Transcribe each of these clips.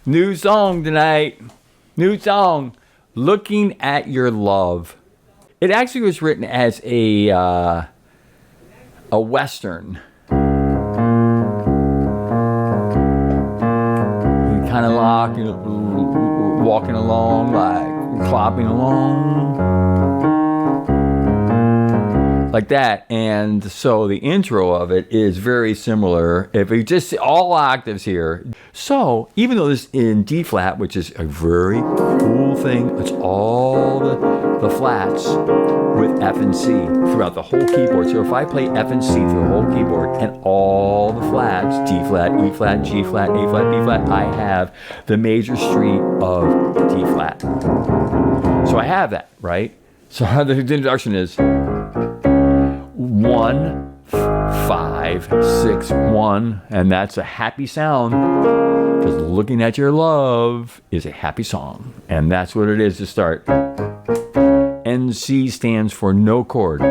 New song tonight. New song. Looking at Your Love. It actually was written as a Western. Kind of like, you know, walking along, like clopping along. Like that. And so the intro of it is very similar. If you just see all octaves here. So even though this is in D flat, which is a very cool thing, it's all the flats with F and C throughout the whole keyboard. So if I play F and C through the whole keyboard and all the flats, D flat, E flat, G flat, A flat, B flat, I have the major street of D flat. So I have that, right? So how the introduction is 1, 5, 6, 1, and that's a happy sound because Looking at Your Love is a happy song, and that's what it is to start. NC stands for no chord.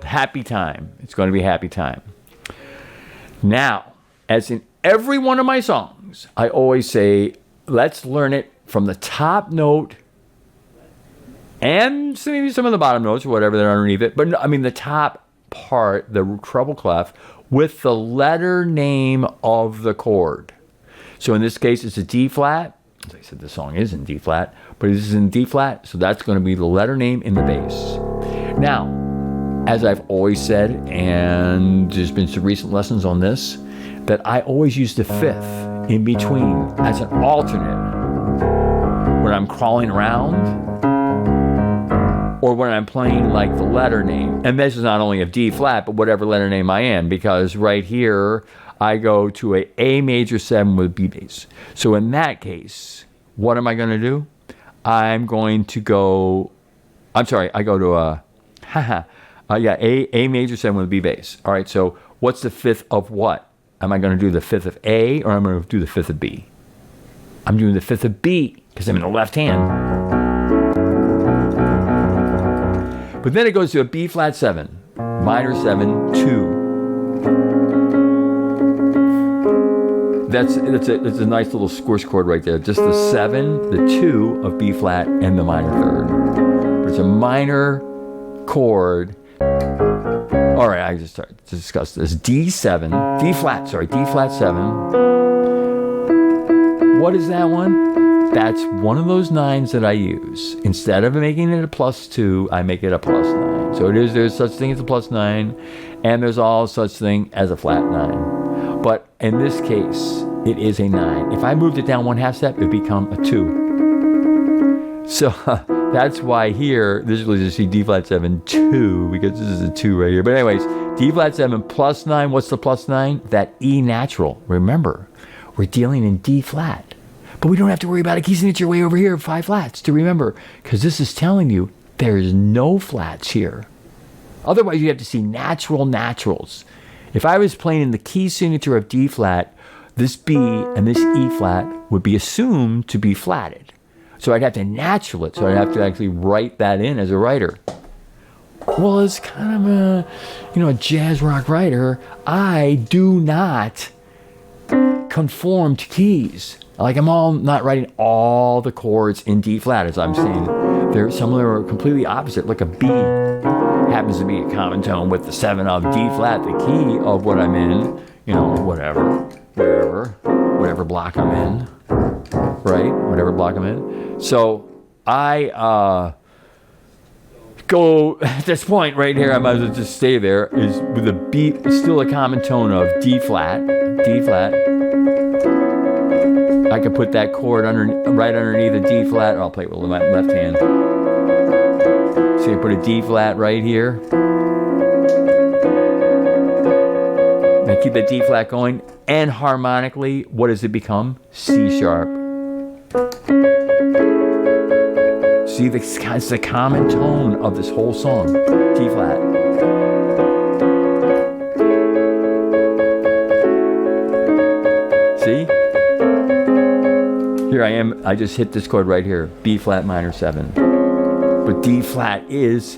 Happy time. It's going to be happy time. Now, as in every one of my songs, I always say, let's learn it from the top note and maybe some of the bottom notes or whatever that are underneath it. But I mean the top part, the treble clef, with the letter name of the chord. So in this case, it's a D flat. As I said, the song is in D flat, but it is in D flat, so that's going to be the letter name in the bass. Now, as I've always said, and there's been some recent lessons on this, that I always use the fifth in between as an alternate when I'm crawling around or when I'm playing like the letter name. And this is not only of D flat, but whatever letter name I am, because right here, I go to a major 7 with B bass. So in that case, what am I going to do? I'm going to go, I go to a major 7 with B bass. All right, so what's the fifth of what? Am I going to do the fifth of A or am I going to do the fifth of B? I'm doing the fifth of B because I'm in the left hand. But then it goes to a B flat 7, minor 7, 2. That's a nice little squish chord right there. Just the 7, the 2 of B flat, and the minor 3rd. But it's a minor chord. All right, I just started to discuss this. D flat 7. What is that one? That's one of those 9s that I use. Instead of making it a +2, I make it a +9. So there's such thing as a +9, and there's all such thing as a flat 9. But in this case, it is a 9. If I moved it down 1/2 step, it would become a 2. So that's why here, visually you see D flat 7, 2, because this is a 2 right here. But anyways, D flat 7 +9, what's the +9? That E natural. Remember, we're dealing in D flat. But we don't have to worry about a key signature way over here, 5 flats, to remember, because this is telling you there's no flats here. Otherwise, you have to see natural naturals. If I was playing in the key signature of D flat, this B and this E flat would be assumed to be flatted. So I'd have to natural it. So I'd have to actually write that in as a writer. Well, as kind of a jazz rock writer, I do not conform to keys. Like I'm not writing all the chords in D flat, as I'm saying. Some of them are completely opposite. Like a B happens to be a common tone with the 7 of D flat, the key of what I'm in. Whatever, wherever, whatever block I'm in, right? Whatever block I'm in. So I go at this point right here. I might as well just stay there. Is with a B, still a common tone of D flat, D flat. I could put that chord right underneath a D flat. I'll play it with my left hand. So you put a D flat right here. And I keep the D flat going. And harmonically, what does it become? C sharp. See, it's the common tone of this whole song. D flat. See? Here I am, I just hit this chord right here, B flat minor 7. But D flat is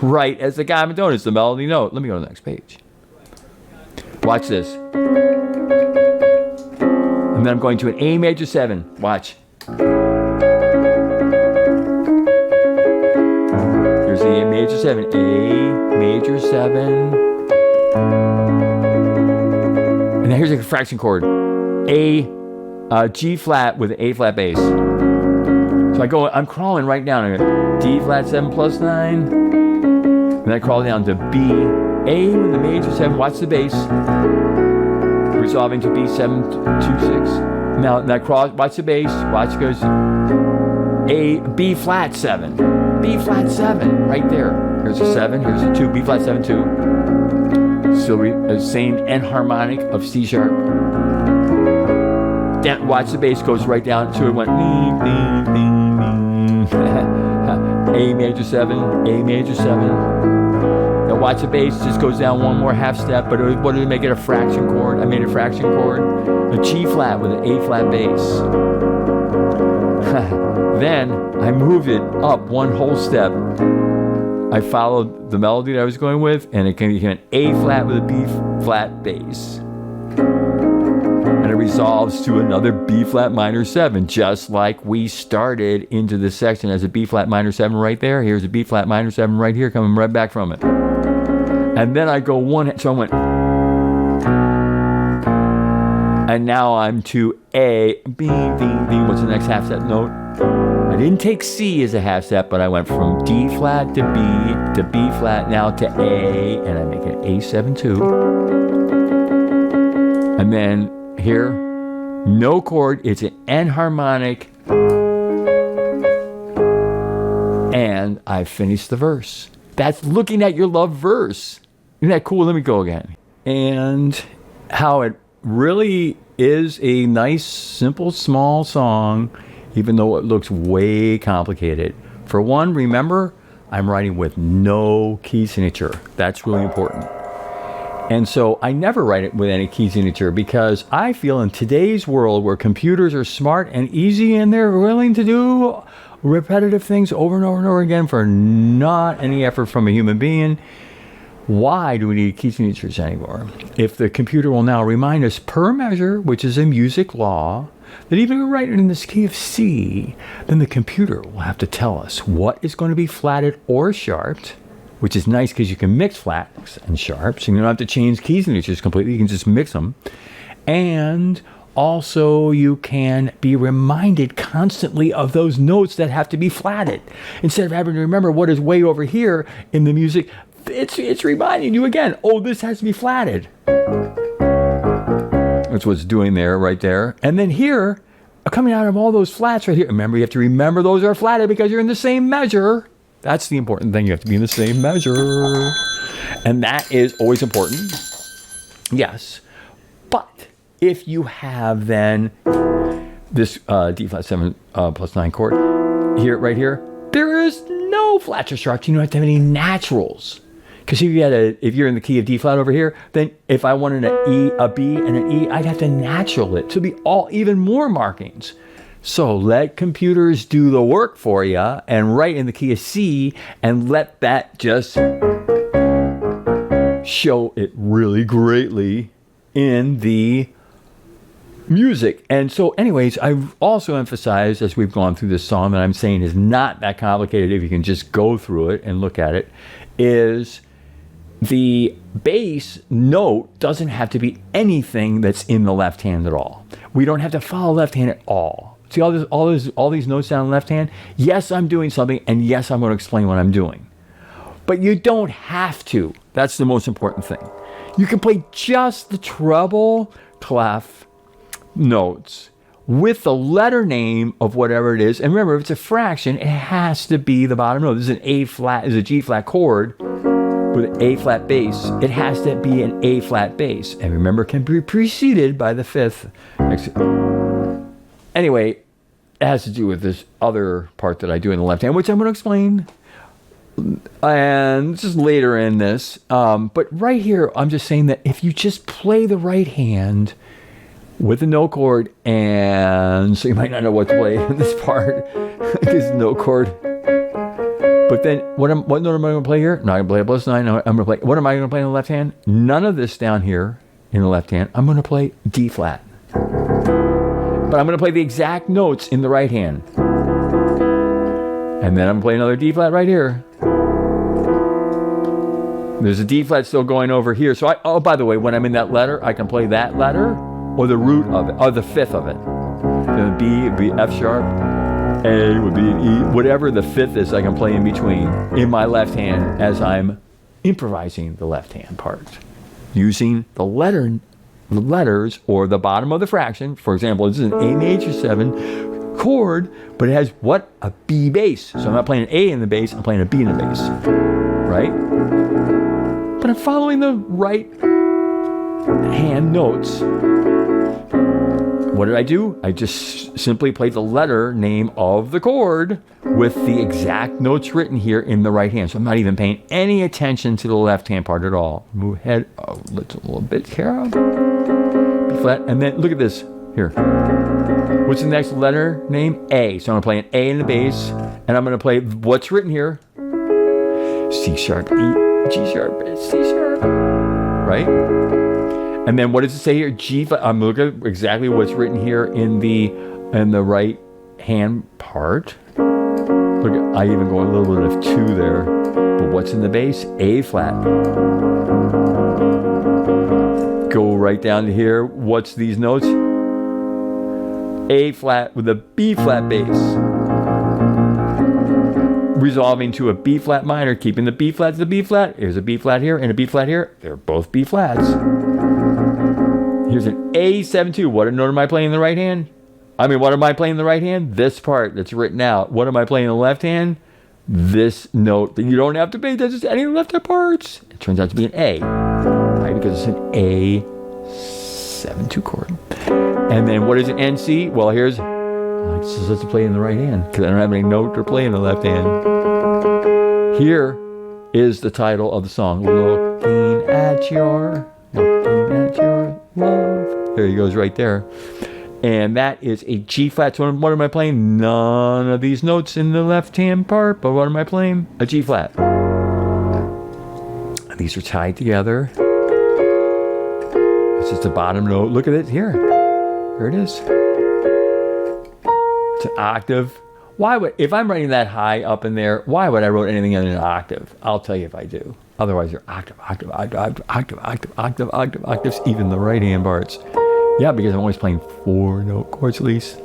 right as the common tone, it's the melody note. Let me go to the next page. Watch this. And then I'm going to an A major 7. Watch. Here's the A major 7. A major 7. And then here's a fraction chord. G flat with an A flat bass. So I'm crawling right down. I go D flat 7 plus 9. And then I crawl down to B, A with a major 7. Watch the bass. Resolving to B7, 2, 6. Now I crawl, watch the bass. Watch, it goes A, B flat 7. B flat 7, right there. Here's a 7, here's a 2, B flat 7, 2. Still same enharmonic of C sharp. Then watch the bass goes right down to it went ding, ding, ding, ding. A major 7, A major 7. Now watch the bass just goes down one more half step, but what did I make it a fraction chord? I made a fraction chord, a G flat with an A flat bass. Then I moved it up one whole step. I followed the melody that I was going with, and it became an A flat with a B flat bass. And it resolves to another B flat minor 7, just like we started into this section as a B flat minor 7 right there. Here's a B flat minor 7 right here, coming right back from it. And then I go one, so I went, and now I'm to A, B, D, D. What's the next half step note? I didn't take C as a half step, but I went from D flat to B flat, now to A, and I make it A7 2. And then here, no chord, it's an enharmonic, and I finished the verse. That's looking at your love verse. Isn't that cool? Let me go again. And how it really is a nice, simple, small song, even though it looks way complicated. For one, remember, I'm writing with no key signature. That's really important. And so I never write it with any key signature because I feel in today's world where computers are smart and easy and they're willing to do repetitive things over and over and over again for not any effort from a human being, why do we need key signatures anymore? If the computer will now remind us per measure, which is a music law, that even if we write it in this key of C, then the computer will have to tell us what is going to be flatted or sharped, which is nice because you can mix flats and sharps, and you don't have to change key signatures completely. You can just mix them. And also, you can be reminded constantly of those notes that have to be flatted. Instead of having to remember what is way over here in the music, it's reminding you again, oh, this has to be flatted. That's what it's doing there, right there. And then here, coming out of all those flats right here, remember, you have to remember those are flatted because you're in the same measure. That's the important thing. You have to be in the same measure. And that is always important. Yes. But if you have then this D flat 7 plus 9 chord here, right here, there is no flats or sharps. You don't have to have any naturals. Because if you're in the key of D flat over here, then if I wanted an E, a B, and an E, I'd have to natural it to be all even more markings. So let computers do the work for you and write in the key of C and let that just show it really greatly in the music. And so anyways, I've also emphasized as we've gone through this song that I'm saying is not that complicated if you can just go through it and look at it, is the bass note doesn't have to be anything that's in the left hand at all. We don't have to follow left hand at all. See all these notes down left hand? Yes, I'm doing something, and yes, I'm going to explain what I'm doing. But you don't have to. That's the most important thing. You can play just the treble clef notes with the letter name of whatever it is. And remember, if it's a fraction, it has to be the bottom note. This is an A flat, is a G flat chord with an A flat bass. It has to be an A flat bass. And remember, it can be preceded by the fifth. Anyway, it has to do with this other part that I do in the left hand, which I'm going to explain and just later in this. But right here, I'm just saying that if you just play the right hand with the no chord, and so you might not know what to play in this part because no chord. But then what note am I going to play here? Not going to play a plus 9. I'm going to play. What am I going to play in the left hand? None of this down here. in the left hand, I'm going to play D flat. But I'm going to play the exact notes in the right hand. And then I'm going to play another D flat right here. There's a D flat still going over here. So oh, by the way, when I'm in that letter, I can play that letter or the root of it, or the fifth of it. Then B would be F sharp, A would be an E, whatever the fifth is, I can play in between in my left hand as I'm improvising the left hand part. Using the letters or the bottom of the fraction. For example, this is an A major 7 chord, but it has what? A B bass. So I'm not playing an A in the bass, I'm playing a B in the bass. Right? But I'm following the right hand notes. What did I do? I just simply played the letter name of the chord with the exact notes written here in the right hand. So I'm not even paying any attention to the left hand part at all. Move ahead a little bit here. B flat. And then look at this here. What's the next letter name? A. So I'm going to play an A in the bass. And I'm going to play what's written here. C sharp, E, G sharp, C sharp. Right? And then what does it say here? G flat. I'm looking at exactly what's written here in the right hand part. Look, I even go a little bit of 2 there. But what's in the bass? A flat. Go right down to here. What's these notes? A flat with a B flat bass. Resolving to a B flat minor, keeping the B flat to the B flat. Here's a B flat here and a B flat here. They're both B flats. Here's an A7-2. What note am I playing in the right hand? What am I playing in the right hand? This part that's written out. What am I playing in the left hand? This note that you don't have to pay attention to any left hand parts. It turns out to be an A. Right? Because it's an A7-2 chord. And then what is an NC? Well, here's... I'm supposed to play in the right hand because I don't have any note to play in the left hand. Here is the title of the song. Looking at your love. There he goes right there. And that is a G flat. So what am I playing? None of these notes in the left hand part, but what am I playing? A G flat. These are tied together. This is the bottom note. Look at it here. Here it is. It's an octave. If I'm writing that high up in there, why would I write anything in an octave? I'll tell you if I do. Otherwise, they're octaves, even the right hand parts. Yeah, because I'm always playing 4 note chords at least.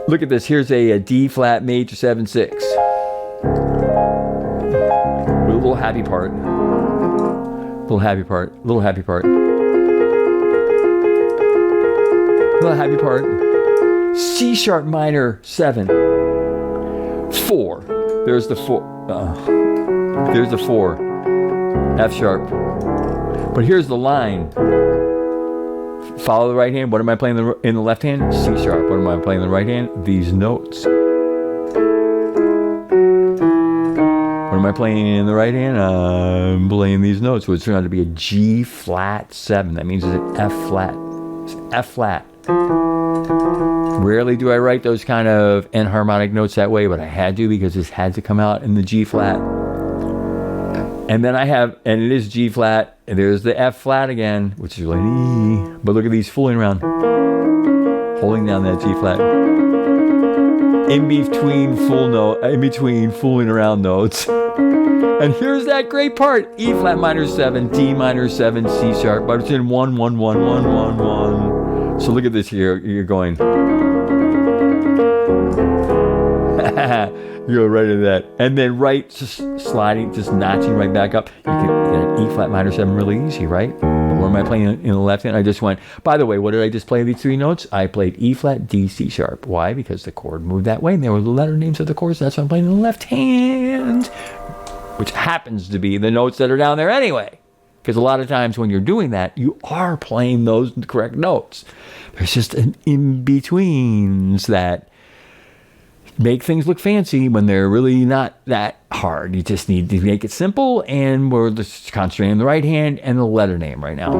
Look at this. Here's a D flat major 7-6. With a little happy part. Little happy part. Little happy part. Little happy part. C sharp minor 7. 4. There's the 4. There's the 4. F sharp. But here's the line. Follow the right hand. What am I playing in the left hand? C sharp. What am I playing in the right hand? These notes. What am I playing in the right hand? I'm playing these notes, which turn out to be a G flat 7. That means it's an F flat. It's an F flat. Rarely do I write those kind of enharmonic notes that way, but I had to because this had to come out in the G flat. And then and it is G flat, and there's the F flat again, which is like E. But look at these fooling around. Holding down that G flat. In between fooling around notes. And here's that great part. E flat minor 7, D minor 7, C sharp, but it's in 1, 1, 1, 1, 1, 1. So look at this here. You're going. You go right into that. And then just sliding, just notching right back up. You can get an E flat minor 7 really easy, right? But what am I playing in the left hand? I just went, by the way, what did I just play these 3 notes? I played E flat, D, C sharp. Why? Because the chord moved that way and they were the letter names of the chords. That's why I'm playing in the left hand, which happens to be the notes that are down there anyway. Because a lot of times when you're doing that, you are playing those correct notes. There's just an in-betweens that make things look fancy when they're really not that hard. You just need to make it simple, and we're just concentrating on the right hand and the letter name right now.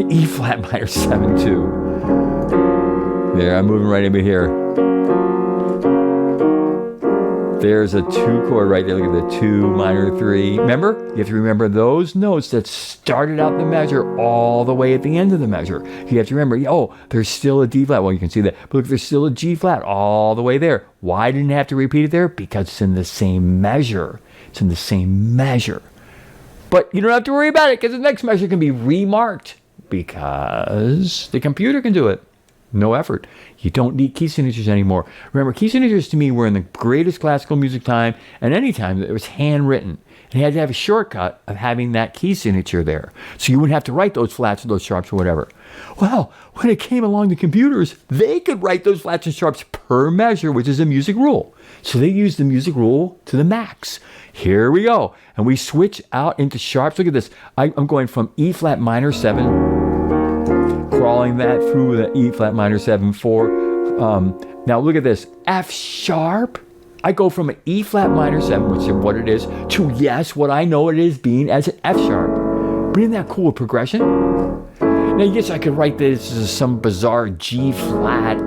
E flat minor 7-2. There, I'm moving right over here. There's a 2 chord right there. Look at the 2 minor 3. Remember? You have to remember those notes that started out the measure all the way at the end of the measure. You have to remember, oh, there's still a D flat. Well, you can see that. But look, there's still a G flat all the way there. Why didn't I have to repeat it there? Because it's in the same measure. It's in the same measure. But you don't have to worry about it because the next measure can be remarked because the computer can do it. No effort. You don't need key signatures anymore. Remember, key signatures to me were in the greatest classical music time and any time that it was handwritten. And you had to have a shortcut of having that key signature there. So you wouldn't have to write those flats or those sharps or whatever. Well, when it came along to computers, they could write those flats and sharps per measure, which is a music rule. So they used the music rule to the max. Here we go. And we switch out into sharps. Look at this. I'm going from E flat minor 7, crawling that through the E flat minor 7, 4. Now look at this. F sharp. I go from an E flat minor 7, which is what it is, to yes, what I know it is being as an F sharp. But isn't that cool progression? Now yes, I could write this as some bizarre G flat,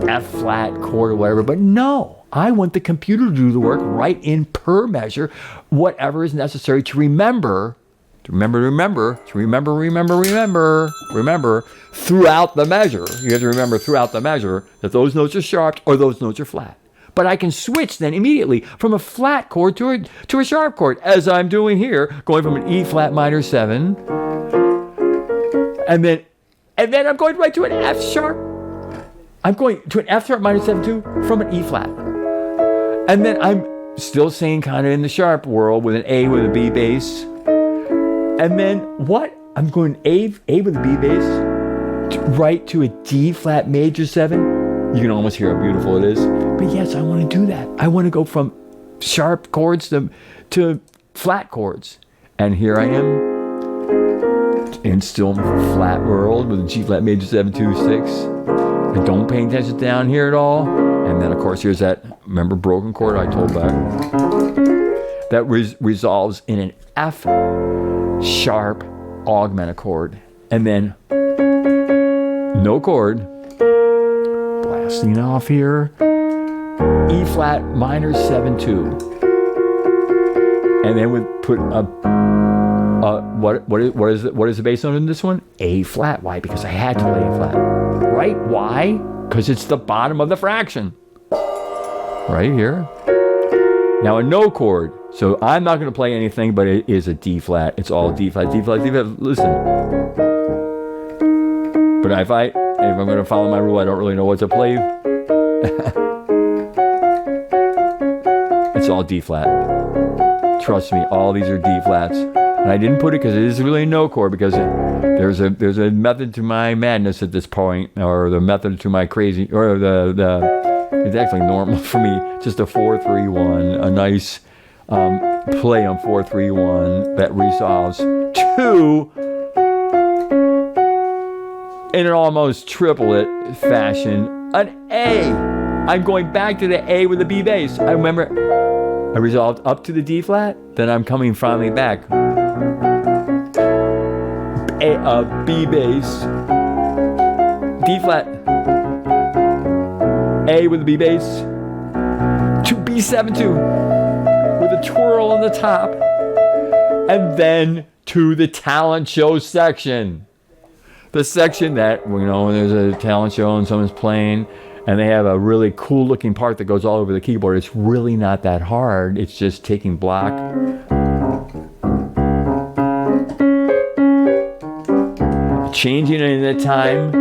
F flat chord or whatever, but no. I want the computer to do the work right in per measure, whatever is necessary to remember throughout the measure. You have to remember throughout the measure that those notes are sharp or those notes are flat. But I can switch then immediately from a flat chord to a sharp chord, as I'm doing here, going from an E flat minor 7, and then I'm going right to an F sharp. I'm going to an F sharp minor 7 2 from an E flat. And then I'm still saying kind of in the sharp world with an A with a B bass. And then what? I'm going A with a B bass right to a D flat major 7. You can almost hear how beautiful it is. But yes, I want to do that. I want to go from sharp chords to flat chords. And here I am in still flat world with a G flat major 7 2 6. And don't pay attention down here at all. And then, of course, here's that, remember, broken chord I told back. That resolves in an F sharp augmented chord. And then, no chord. Blasting off here. E flat minor 7 2. And then we put what is the bass note in this one? A flat. Why? Because I had to play A flat. Right? Why? Because it's the bottom of the fraction. Right here. Now a no chord. So I'm not going to play anything, but it is a D flat. It's all D flat, D flat, D flat. Listen. But if I'm going to follow my rule, I don't really know what to play. It's all D flat. Trust me, all these are D flats. And I didn't put it because it is really a no chord, because there's a method to my madness at this point, or the method to my crazy, or it's actually normal for me. Just a 4-3-1, a nice play on 4-3-1 that resolves to, in an almost triplet fashion, an A. I'm going back to the A with the B bass. I remember I resolved up to the D flat, then I'm coming finally back. A B bass, D flat, A with the B bass, to B7 2 with a twirl on the top, and then to the talent show section. The section that, when there's a talent show and someone's playing and they have a really cool looking part that goes all over the keyboard. It's really not that hard. It's just taking block, changing it in the time,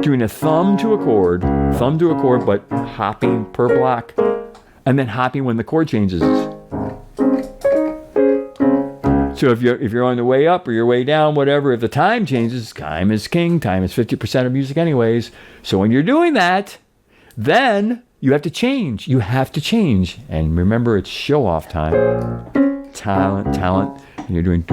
doing a thumb to a chord, but hopping per block, and then hopping when the chord changes. So if you're on the way up or your way down, whatever, if the time changes, time is king. Time is 50% of music anyways. So when you're doing that, then you have to change. You have to change. And remember, it's show-off time. Talent. And you're doing...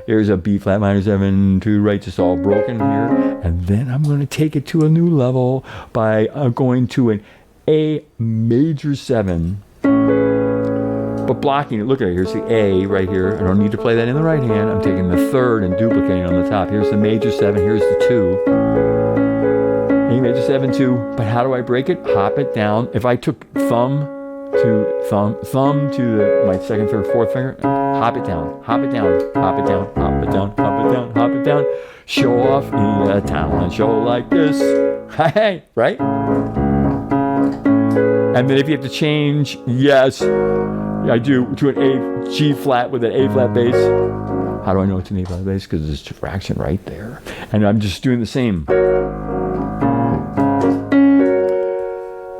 There's a B flat minor 7 2 right, just all broken here. And then I'm going to take it to a new level by going to an A major 7. But blocking it, look at it, here's the A right here. I don't need to play that in the right hand. I'm taking the third and duplicating on the top. Here's the major 7, here's the 2. E major 7 2. But how do I break it? Hop it down. If I took thumb to my second, third, fourth finger, hop it down, hop it down, hop it down, hop it down, hop it down, hop it down. Show off in a talent show like this. Hey, right? And then if you have to change, yes, I do, to an A, G flat with an A flat bass. How do I know it's an A flat bass? Because there's a fraction right there. And I'm just doing the same.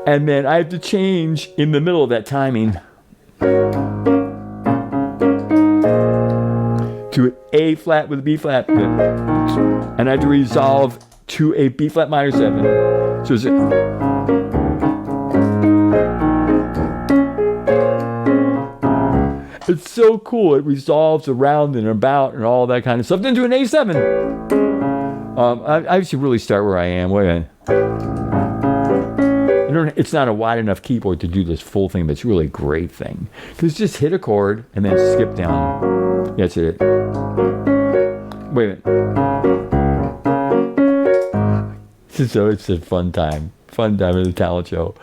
And then I have to change in the middle of that timing to an A flat with a B flat. And I have to resolve to a B flat minor 7. So it's it's so cool. It resolves around and about and all that kind of stuff. Then to an A7. I should really start where I am. Wait a minute. It's not a wide enough keyboard to do this full thing, but it's really a great thing. Because just hit a chord and then skip down. That's it. Wait a minute. So it's a fun time. Fun time at the talent show.